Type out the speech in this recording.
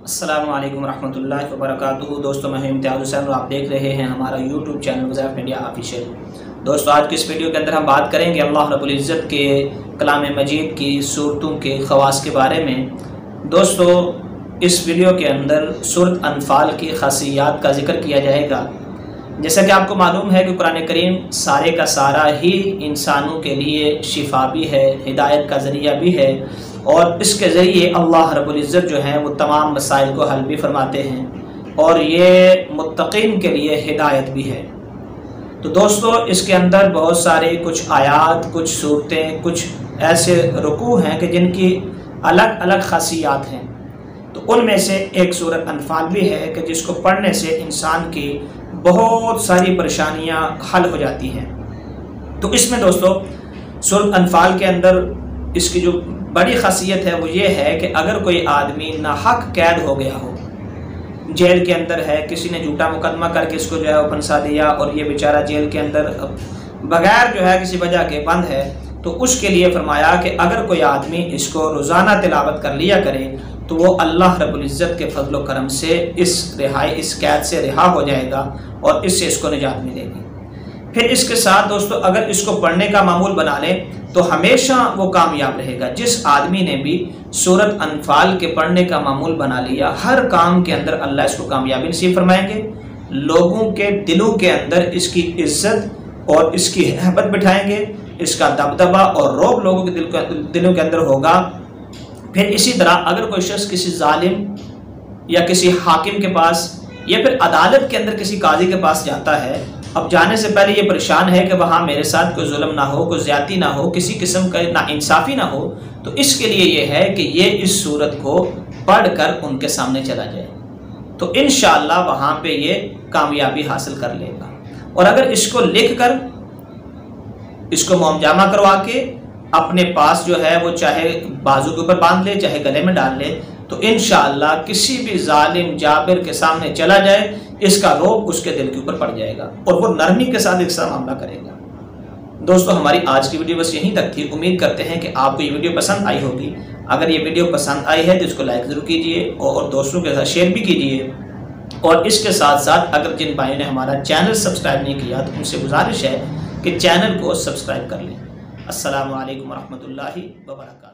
السلام علیکم ورحمۃ اللہ وبرکاتہ۔ دوستو میں امتیاز حسین اور آپ دیکھ رہے ہیں ہمارا یوٹیوب چینل وظائف میڈیا آفیشل۔ دوستو آج کی اس ویڈیو کے اندر ہم بات کریں گے اللہ رب العزت کے کلام مجید کی صورتوں کے خواص کے بارے میں۔ دوستو اس ویڈیو کے اندر سورۃ انفال کی خاصیات کا ذکر کیا جائے گا۔ جیسا کہ آپ کو معلوم ہے کہ قرآن کریم سارے کا سارا ہی انسانوں کے لیے شفا بھی ہے، ہدایت کا ذریعہ بھی ہے، اور اس کے ذریعے اللہ رب العزت جو ہے وہ تمام مسائل کو حل بھی فرماتے ہیں، اور یہ متقین کے لیے ہدایت بھی ہے۔ تو دوستو اس کے اندر بہت سارے کچھ آیات، کچھ صورتیں، کچھ ایسے رکوع ہیں کہ جن کی الگ الگ خاصیات ہیں۔ تو ان میں سے ایک سورۃ انفال بھی ہے کہ جس کو پڑھنے سے انسان کی بہت ساری پریشانیاں حل ہو جاتی ہیں۔ تو اس میں دوستو سورۃ انفال کے اندر اس کی جو بڑی خاصیت ہے وہ یہ ہے کہ اگر کوئی آدمی ناحق قید ہو گیا ہو، جیل کے اندر ہے، کسی نے جھوٹا مقدمہ کر کے اس کو جو ہے وہ پھنسا دیا اور یہ بیچارہ جیل کے اندر بغیر جو ہے کسی وجہ کے بند ہے، تو اس کے لیے فرمایا کہ اگر کوئی آدمی اس کو روزانہ تلاوت کر لیا کرے تو وہ اللہ رب العزت کے فضل و کرم سے اس قید سے رہا ہو جائے گا اور اس سے اس کو نجات ملے گی۔ پھر اس کے ساتھ دوستو اگر اس کو پڑھنے کا معمول بنا لے تو ہمیشہ وہ کامیاب رہے گا۔ جس آدمی نے بھی سورۃ انفال کے پڑھنے کا معمول بنا لیا، ہر کام کے اندر اللہ اس کو کامیابی نصیب فرمائیں گے، لوگوں کے دلوں کے اندر اس کی عزت اور اس کی ہیبت بٹھائیں گے، اس کا دبدبہ اور رعب لوگوں کے دلوں کے اندر ہوگا۔ پھر اسی طرح اگر کوئی شخص کسی ظالم یا کسی حاکم کے پاس یا پھر عدالت کے اندر کسی قاضی کے پاس جاتا ہے، اب جانے سے پہلے یہ پریشان ہے کہ وہاں میرے ساتھ کوئی ظلم نہ ہو، کوئی زیادتی نہ ہو، کسی قسم کا ناانصافی نہ ہو، تو اس کے لیے یہ ہے کہ یہ اس صورت کو پڑھ کر ان کے سامنے چلا جائے تو انشاءاللہ وہاں پہ یہ کامیابی حاصل کر لے گا۔ اور اگر اس کو لکھ کر اس کو موم جامہ کروا کے اپنے پاس جو ہے وہ چاہے بازو کے اوپر باندھ لے، چاہے گلے میں ڈال لے، تو انشاءاللہ کسی بھی ظالم جابر کے سامنے چلا جائے، اس کا رعب اس کے دل کے اوپر پڑ جائے گا اور وہ نرمی کے ساتھ ایک ساتھ معاملہ کرے گا۔ دوستو ہماری آج کی ویڈیو بس یہیں تک تھی۔ امید کرتے ہیں کہ آپ کو یہ ویڈیو پسند آئی ہوگی۔ اگر یہ ویڈیو پسند آئی ہے تو اس کو لائک ضرور کیجئے اور دوستوں کے ساتھ شیئر بھی کیجئے، اور اس کے ساتھ ساتھ اگر جن بھائیوں نے ہمارا چینل سبسکرائب نہیں کیا تو ان سے گزارش ہے کہ چینل کو سبسکرائب کر لیں۔ السلام علیکم ورحمۃ اللہ وبرکاتہ۔